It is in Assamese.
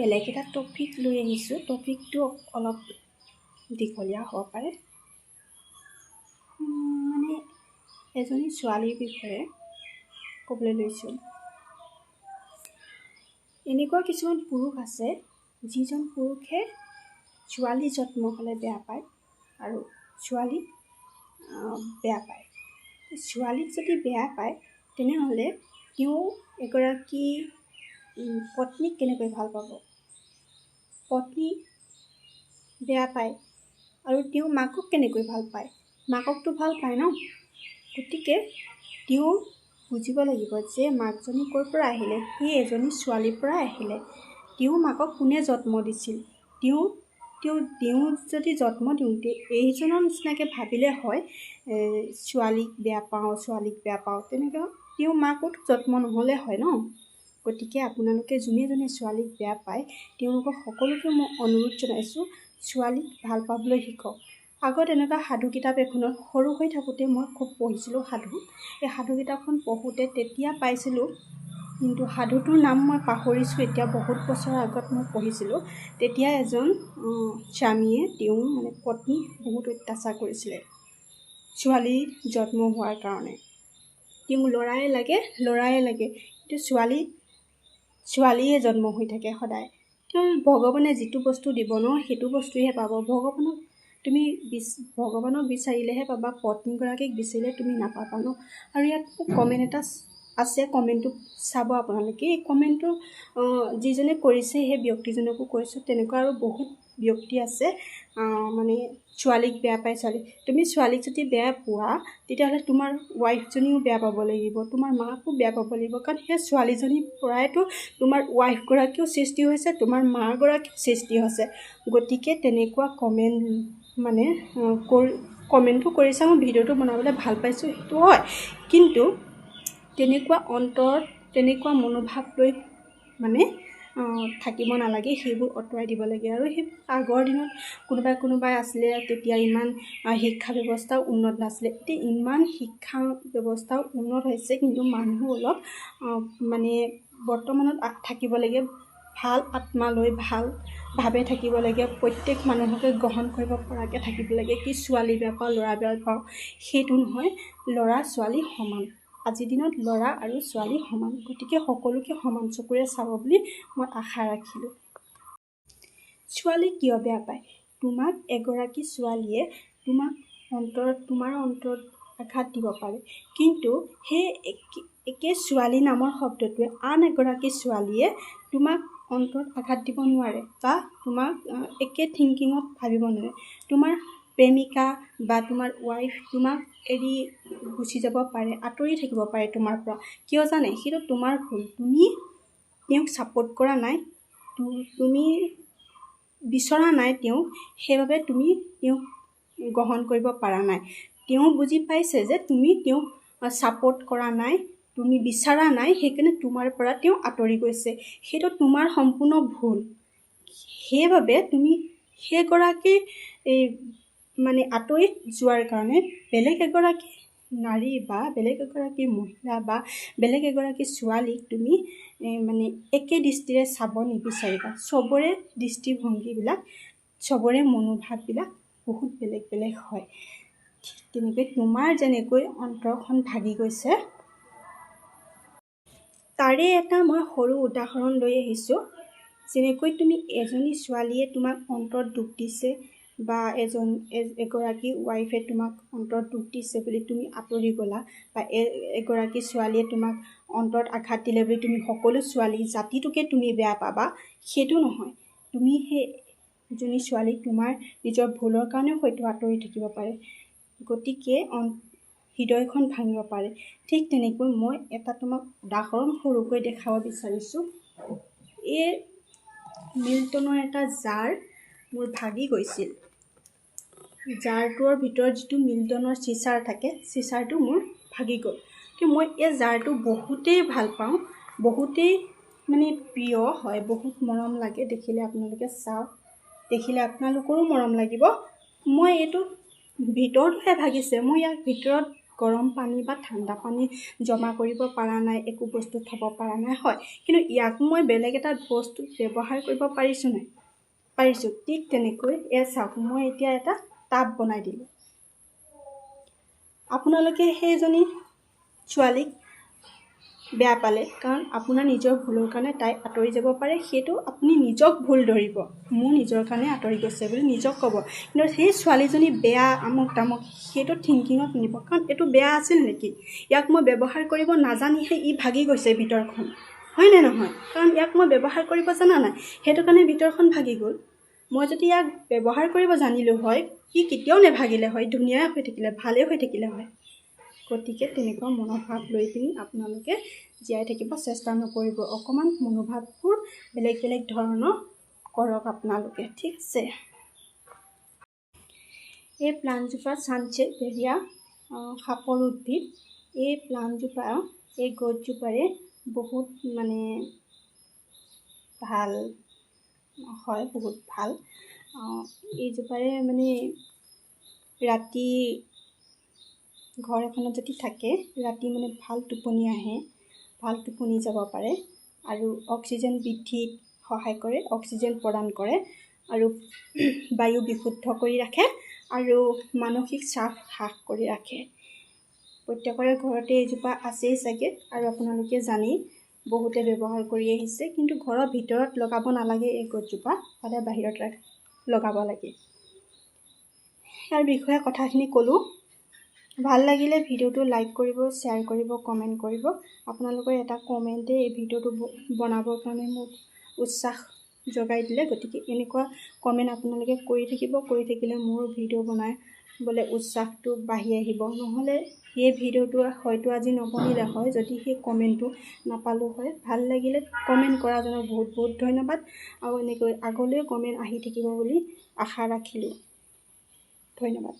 বেলেগ এটা টপিক লৈ আহিছোঁ। টপিকটো অলপ দীঘলীয়া হ'ব পাৰে। মানে এজনী ছোৱালীৰ বিষয়ে ক'বলৈ লৈছোঁ। এনেকুৱা কিছুমান পুৰুষ আছে যিজন পুৰুষে ছোৱালী জন্ম হ'লে বেয়া পায় আৰু ছোৱালী বেয়া পায়। ছোৱালীক যদি বেয়া পায় তেনেহ'লে তেওঁ এগৰাকী পত্নীক কেনেকৈ ভাল পাব? পত্নী বেয়া পায় আৰু তেওঁ মাকক কেনেকৈ ভাল পায়? মাককতো ভাল পায় ন। গতিকে তেওঁ বুজিব লাগিব যে মাকজনী ক'ৰ পৰা আহিলে, সেই এজনী ছোৱালীৰ পৰা আহিলে। তেওঁ মাকক কোনে জন্ম দিছিল? তেওঁ যদি জন্ম দিওঁতে এইজনৰ নিচিনাকৈ ভাবিলে হয়, ছোৱালীক বেয়া পাওঁ, তেনেকৈ তেওঁ মাকতো জন্ম নহ'লে হয় ন। গতিকে আপোনালোকে যোনে ছোৱালীক বেয়া পায় তেওঁলোকক সকলোকে মই অনুৰোধ জনাইছোঁ, ছোৱালীক ভাল পাবলৈ শিকক। আগত এনেকুৱা সাধু কিতাপ এখনত সৰু হৈ থাকোঁতে মই খুব পঢ়িছিলোঁ সাধু। এই সাধু কিতাপখন পঢ়োঁতে তেতিয়া পাইছিলোঁ, কিন্তু সাধুটোৰ নাম মই পাহৰিছোঁ। এতিয়া বহুত বছৰৰ আগত মই পঢ়িছিলোঁ। তেতিয়া এজন স্বামীয়ে তেওঁ পত্নীক বহুত অত্যাচাৰ কৰিছিলে ছোৱালী জন্ম হোৱাৰ কাৰণে। তেওঁ ল'ৰাই লাগে কিন্তু ছোৱালীয়ে জন্ম হৈ থাকে সদায়। তেওঁ ভগৱানে যিটো বস্তু দিব ন সেইটো বস্তুহে পাব। ভগৱানক বিচাৰিলেহে পাবা, পত্নীগৰাকীক বিচাৰিলে তুমি নাপাবা ন। আৰু ইয়াত কমেণ্ট এটা আছে, কমেণ্টটো চাব আপোনালোকে। এই কমেণ্টটো যিজনে কৰিছে সেই ব্যক্তিজনকো কৈছোঁ। তেনেকুৱা আৰু বহুত ব্যক্তি আছে ছোৱালীক বেয়া পায়। তুমি ছোৱালীক যদি বেয়া পোৱা তেতিয়াহ'লে তোমাৰ ৱাইফজনীও বেয়া পাব লাগিব, তোমাৰ মাকো বেয়া পাব লাগিব। কাৰণ সেই ছোৱালীজনীৰ পৰাইতো তোমাৰ ৱাইফগৰাকীও সৃষ্টি হৈছে, তোমাৰ মাগৰাকীও সৃষ্টি হৈছে। গতিকে তেনেকুৱা কমেণ্টটো কৰিছে। মই ভিডিঅ'টো বনাবলৈ ভাল পাইছোঁ, সেইটো হয়। কিন্তু তেনেকুৱা মনোভাৱ লৈ থাকিব নালাগে, সেইবোৰ আঁতৰাই দিব লাগে। আৰু সেই আগৰ দিনত কোনোবাই আছিলে, তেতিয়া ইমান শিক্ষা ব্যৱস্থাও উন্নত নাছিলে। এতিয়া ইমান শিক্ষা ব্যৱস্থাও উন্নত হৈছে, কিন্তু মানুহ অলপ বৰ্তমানত থাকিব লাগে, ভাল আত্মা লৈ ভালভাৱে থাকিব লাগে। প্ৰত্যেক মানুহকে গ্ৰহণ কৰিব পৰাকৈ থাকিব লাগে। কি ছোৱালী বেয়া পাওঁ, ল'ৰা বেয়া পাওঁ, সেইটো নহয়। ল'ৰা ছোৱালী সমান। আজিৰ দিনত ল'ৰা আৰু ছোৱালী সমান। গতিকে সকলোকে সমান চকুৰে চাব বুলি মই আশা ৰাখিলোঁ। ছোৱালী কিয় বেয়া পায়? তোমাক এগৰাকী ছোৱালীয়ে তোমাৰ অন্তৰত আঘাত দিব পাৰে, কিন্তু সেই একে ছোৱালী নামৰ শব্দটোৱে আন এগৰাকী ছোৱালীয়ে তোমাক অন্তৰত আঘাত দিব নোৱাৰে বা তোমাক একে থিংকিঙত ভাবিব নোৱাৰে। তোমাৰ প্ৰেমিকা বা তোমাৰ ৱাইফ তোমাক এৰি গুচি যাব পাৰে, আঁতৰি থাকিব পাৰে তোমাৰ পৰা। কিয় জানে? সেইটো তোমাৰ ভুল। তুমি তেওঁক ছাপোৰ্ট কৰা নাই, তুমি বিচৰা নাই তেওঁক, সেইবাবে তুমি তেওঁক গ্ৰহণ কৰিব পৰা নাই। তেওঁ বুজি পাইছে যে তুমি তেওঁক ছাপোৰ্ট কৰা নাই, তুমি বিচৰা নাই, সেইকাৰণে তোমাৰ পৰা তেওঁ আঁতৰি গৈছে। সেইটো তোমাৰ সম্পূৰ্ণ ভুল। সেইবাবে তুমি সেইগৰাকী আঁতৰি যোৱাৰ কাৰণে বেলেগ এগৰাকী নাৰী বা বেলেগ এগৰাকী মহিলা বা বেলেগ এগৰাকী ছোৱালীক তুমি একে দৃষ্টিৰে চাব নিবিচাৰিবা। চবৰে দৃষ্টিভংগীবিলাক, চবৰে মনোভাৱবিলাক বহুত বেলেগ বেলেগ হয়। ঠিক তেনেকৈ তোমাৰ যেনেকৈ অন্তৰখন ভাগি গৈছে, তাৰে এটা মই সৰু উদাহৰণ লৈ আহিছোঁ। যেনেকৈ তুমি এজনী ছোৱালীয়ে তোমাক অন্তৰত দুখ দিছে বা এগৰাকী ৱাইফে তোমাক অন্তৰত দুখ দিছে বুলি তুমি আঁতৰি গ'লা, বা এগৰাকী ছোৱালীয়ে তোমাক অন্তৰত আঘাত দিলে বুলি তুমি সকলো ছোৱালী জাতিটোকে তুমি বেয়া পাবা, সেইটো নহয়। তুমি সেইজনী ছোৱালী তোমাৰ নিজৰ ভুলৰ কাৰণেও হয়তো আঁতৰি থাকিব পাৰে, গতিকে হৃদয়খন ভাঙিব পাৰে। ঠিক তেনেকৈ মই এটা তোমাক উদাহৰণ সৰুকৈ দেখাব বিচাৰিছোঁ। এই মিল্টনৰ এটা জাৰ মোৰ ভাগি গৈছিল। জাৰটোৰ ভিতৰত যিটো মিল্টনৰ চিচাৰ থাকে, চিচাৰটো মোৰ ভাগি গ'ল। কিন্তু মই এই জাৰটো বহুতেই ভাল পাওঁ, বহুতেই প্ৰিয় হয়, বহুত মৰম লাগে দেখিলে। আপোনালোকে চাওক, দেখিলে আপোনালোকৰো মৰম লাগিব। মই এইটো ভিতৰতহে ভাগিছে, মই ইয়াৰ ভিতৰত গৰম পানী বা ঠাণ্ডা পানী জমা কৰিব পৰা নাই, একো বস্তু থ'ব পৰা নাই, হয়। কিন্তু ইয়াক মই বেলেগ এটা বস্তু ব্যৱহাৰ কৰিব পাৰিছোঁ নাই? পাৰিছোঁ। ঠিক তেনেকৈ চাওক, মই এতিয়া এটা টাব বনাই দিলোঁ। আপোনালোকে সেইজনী ছোৱালীক বেয়া পালে, কাৰণ আপোনাৰ নিজৰ ভুলৰ কাৰণে তাই আঁতৰি যাব পাৰে, সেইটো আপুনি নিজক ভুল ধৰিব, মোৰ নিজৰ কাৰণে আঁতৰি গৈছে বুলি নিজক ক'ব। কিন্তু সেই ছোৱালীজনী বেয়া, আমুক তামুক, সেইটো থিংকিঙত নিব, কাৰণ এইটো বেয়া আছিল নেকি? ইয়াক মই ব্যৱহাৰ কৰিব নাজানিহে ই ভাগি গৈছে ভিতৰখন, হয়নে নহয়? কাৰণ ইয়াক মই ব্যৱহাৰ কৰিব জনা নাই, সেইটো কাৰণে ভিতৰখন ভাগি গ'ল। মই যদি ইয়াক ব্যৱহাৰ কৰিব জানিলোঁ হয়, সি কেতিয়াও নেভাগিলে হয়, ধুনীয়া হৈ থাকিলে, ভালেই হৈ থাকিলে হয়। গতিকে তেনেকুৱা মনোভাৱ লৈ পিনি আপোনালোকে জীয়াই থাকিব চেষ্টা নকৰিব। অকণমান মনোভাৱবোৰ বেলেগ বেলেগ ধৰণৰ কৰক আপোনালোকে, ঠিক আছে? এই প্লাণ্টজোপা ছানচেভেৰিয়া সাপৰ উদ্ভিদ। এই প্লাণ্টজোপা, এই গছজোপাৰে বহুত মানে ভাল হয়, বহুত ভাল। এইজোপাৰে মানে ৰাতি ঘৰ এখনত যদি থাকে, ৰাতি মানে ভাল টোপনি আহে, ভাল টোপনি যাব পাৰে, আৰু অক্সিজেন বৃদ্ধিত সহায় কৰে, অক্সিজেন প্ৰদান কৰে, আৰু বায়ু বিশুদ্ধ কৰি ৰাখে, আৰু মানসিক চাপ হ্ৰাস কৰি ৰাখে। প্ৰত্যেকৰে ঘৰতে এইজোপা আছেই চাগে, আৰু আপোনালোকে জানেই, বহুতে ব্যৱহাৰ কৰি আহিছে। কিন্তু ঘৰৰ ভিতৰত লগাব নালাগে এই গছজোপা, সদায় বাহিৰত লগাব লাগে। ইয়াৰ বিষয়ে কথাখিনি ক'লোঁ। ভাল লাগিলে ভিডিঅ'টো লাইক কৰিব, শ্বেয়াৰ কৰিব, কমেণ্ট কৰিব। আপোনালোকৰ এটা কমেণ্টে এই ভিডিঅ'টো বনাবৰ কাৰণে মোক উৎসাহ যোগাই দিলে। গতিকে এনেকুৱা কমেণ্ট আপোনালোকে কৰি থাকিলে মোৰ ভিডিঅ' বনাবলৈ উৎসাহটো বাঢ়ি আহিব। নহ'লে সেই ভিডিঅ'টো হয়তো আজি নবনিলে হয়, যদি সেই কমেণ্টটো নাপালোঁ হয়। ভাল লাগিলে কমেণ্ট কৰাজনক বহুত বহুত ধন্যবাদ, আৰু এনেকৈ আগলৈও কমেণ্ট আহি থাকিব বুলি আশা ৰাখিলোঁ। ধন্যবাদ।